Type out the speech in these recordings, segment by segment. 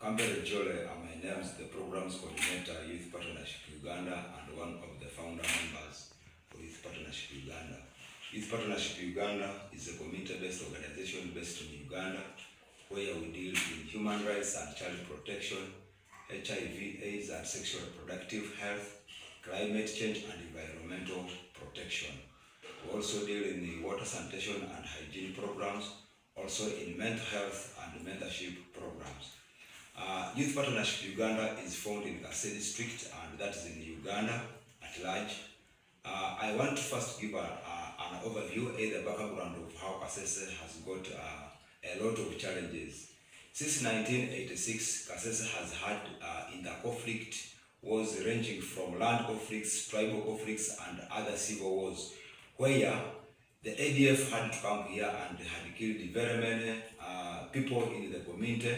Campbell Jole, my name is the Programs Coordinator, Youth Partnership Uganda, and one of the founder members for Youth Partnership Uganda. Youth Partnership Uganda is a community-based organization based in Uganda, where we deal in human rights and child protection, HIV, AIDS and sexual reproductive health, climate change and environmental protection. We also deal in the water sanitation and hygiene programs, also in mental health and mentorship programs. Youth Partnership Uganda is found in Kasese district, and that is in Uganda at large. I want to first give an overview, the background of how Kasese has got a lot of challenges. Since 1986, Kasese has had inter-conflict wars ranging from land conflicts, tribal conflicts, and other civil wars, where the ADF had to come here and had killed very many people in the community.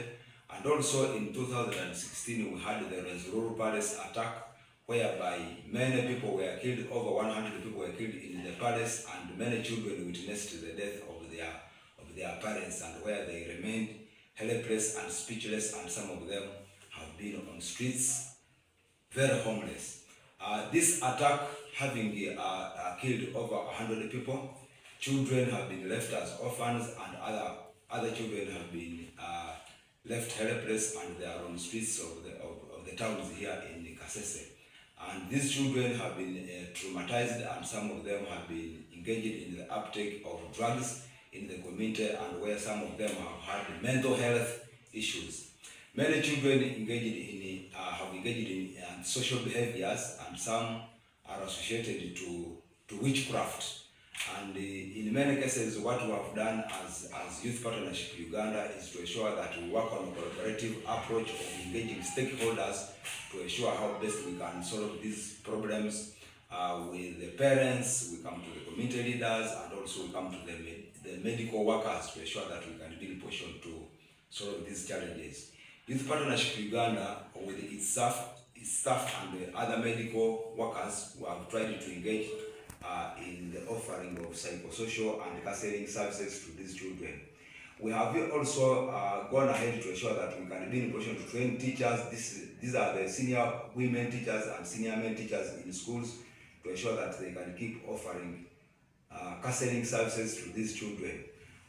And also in 2016, we had the Renzururu Palace attack, whereby many people were killed, over 100 people were killed in the palace, and many children witnessed the death of their parents, and where they remained helpless and speechless, and some of them have been on streets, very homeless. This attack having killed over 100 people, children have been left as orphans, and other children have been left helpless, and they are on the streets of the towns here in Kasese. And these children have been traumatized, and some of them have been engaged in the uptake of drugs in the community, and where some of them have had mental health issues. Many children have engaged in social behaviors, and some are associated to witchcraft. And in many cases, what we have done as Youth Partnership Uganda is to ensure that we work on a collaborative approach of engaging stakeholders to ensure how best we can solve these problems with the parents. We come to the community leaders, and also we come to the medical workers to ensure that we can be in position to solve these challenges. Youth Partnership Uganda, with its staff and the other medical workers, who have tried to engage in the offering of psychosocial and counseling services to these children. We have also gone ahead to ensure that we can be in a position to train teachers. These are the senior women teachers and senior men teachers in schools, to ensure that they can keep offering counseling services to these children.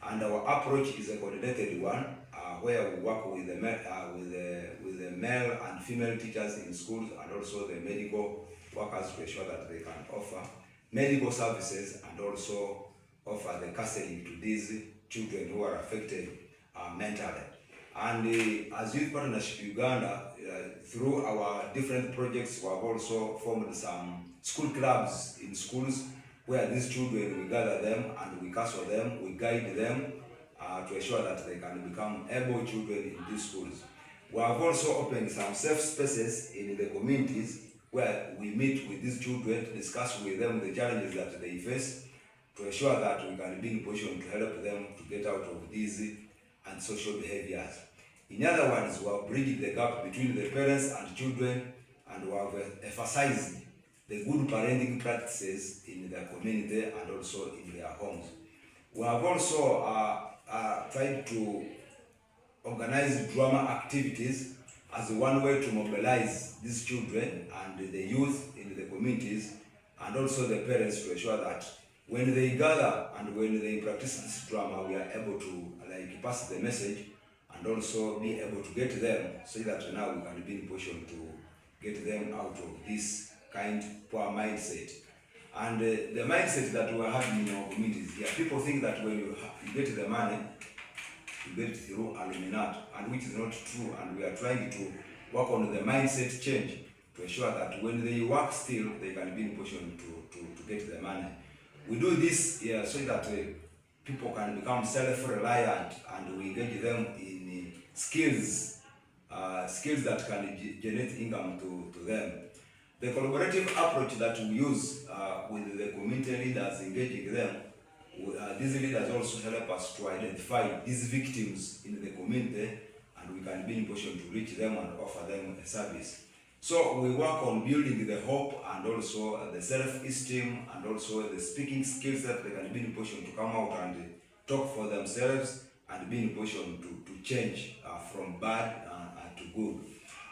And our approach is a coordinated one, where we work with the male and female teachers in schools, and also the medical workers, to ensure that they can offer medical services and also offer the counseling to these children who are affected mentally. And as Youth Partnership Uganda, through our different projects, we have also formed some school clubs in schools, where these children, we gather them and we counsel them, we guide them to ensure that they can become able children in these schools. We have also opened some safe spaces in the communities, where we meet with these children to discuss with them the challenges that they face, to ensure that we can be in position to help them to get out of these antisocial behaviors. In other words, we have bridged the gap between the parents and children, and we have emphasized the good parenting practices in their community and also in their homes. We have also tried to organize drama activities as one way to mobilize these children and the youth in the communities, and also the parents, to ensure that when they gather and when they practice this drama, we are able to pass the message, and also be able to get them, so that now we can be in position to get them out of this poor mindset. And the mindset that we are having in our communities here, people think that when you get the money, you get it through Illuminati, and which is not true. And we are trying to work on the mindset change to ensure that when they work still, they can be in position to get the money. We do this so that people can become self-reliant, and we engage them in skills that can generate income to them. The collaborative approach that we use with the community leaders, engaging them, these leaders also help us to identify these victims in the community, and we can be in position to reach them and offer them a service. So we work on building the hope, and also the self-esteem, and also the speaking skills, that they can be in position to come out and talk for themselves, and be in position to change from bad to good.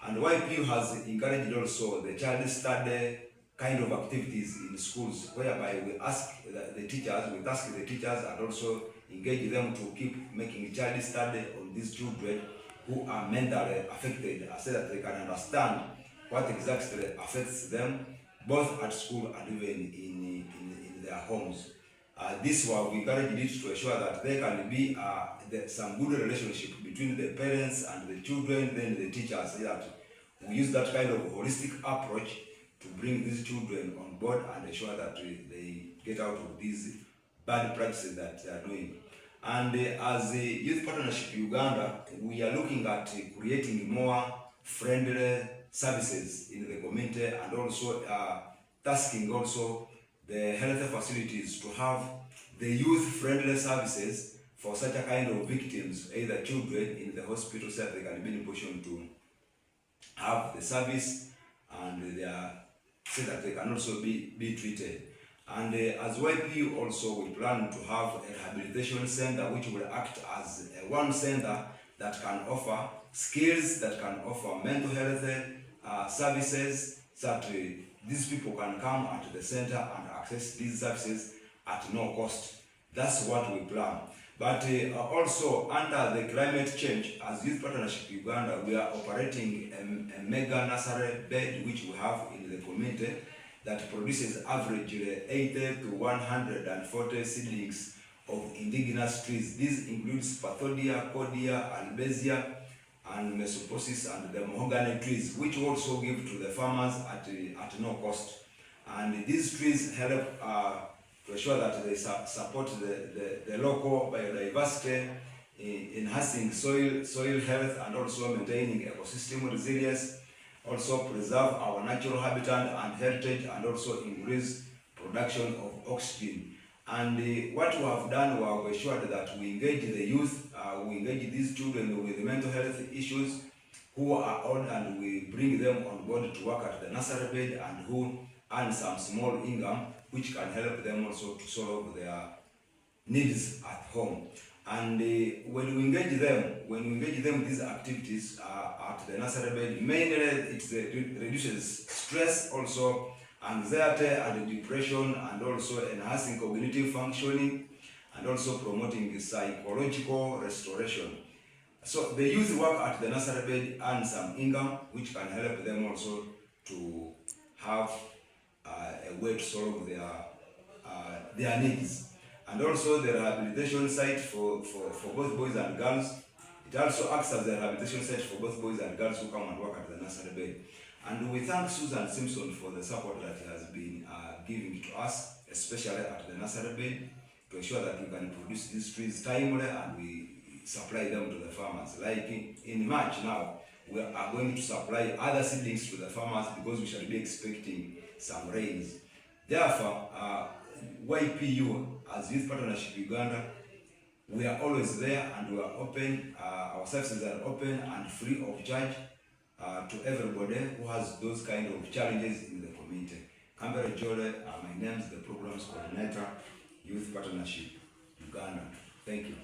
And YPU has encouraged also the child study kind of activities in schools, whereby we ask the teachers and also engage them to keep making child study on these children who are mentally affected, so that they can understand what exactly affects them, both at school and even in their homes. This one, we encourage it to ensure that there can be some good relationship between the parents and the children, then the teachers, so that we use that kind of holistic approach to bring these children on board and ensure that they get out of these bad practices that they are doing. And as a Youth Partnership Uganda, we are looking at creating more friendly services in the community, and also tasking also the health facilities to have the youth-friendly services for such a kind of victims, either children in the hospital, so that they can be in a position to have the service, and they are, so that they can also be treated. And as YPU also, we plan to have a rehabilitation center which will act as one center that can offer skills, that can offer mental health services, so that these people can come at the center and access these services at no cost. That's what we plan. But also, under the climate change, as Youth Partnership Uganda, we are operating a mega nursery bed which we have in the community that produces averagely 80 to 140 seedlings of indigenous trees. This includes Pathodia, Cordia, Albesia, and Mesoposis, and the mahogany trees, which also give to the farmers at no cost. And these trees help to ensure that they support the local biodiversity, enhancing soil health, and also maintaining ecosystem resilience, also preserve our natural habitat and heritage, and also increase production of oxygen. And what we have done, we have ensured that we engage the youth, we engage these children with mental health issues who are old, and we bring them on board to work at the nursery bed, and who earn some small income which can help them also to solve their needs at home. And when we engage them with these activities at the nursery bed, mainly it reduces stress, also anxiety and depression, and also enhancing cognitive functioning, and also promoting psychological restoration. So the youth work at the nursery bed, earn some income which can help them also to have a way to solve their needs. And also the rehabilitation site for both boys and girls. It also acts as a rehabilitation site for both boys and girls who come and work at the nursery bed. And we thank Susan Simpson for the support that he has been giving to us, especially at the nursery bed, to ensure that we can produce these trees timely and we supply them to the farmers. Like in March now, we are going to supply other seedlings to the farmers because we shall be expecting some rains. Therefore, YPU, as Youth Partnership Uganda, we are always there, and we are open. Our services are open and free of charge to everybody who has those kind of challenges in the community. Kambere Jole, my name is the Programs Coordinator, Youth Partnership Uganda. Thank you.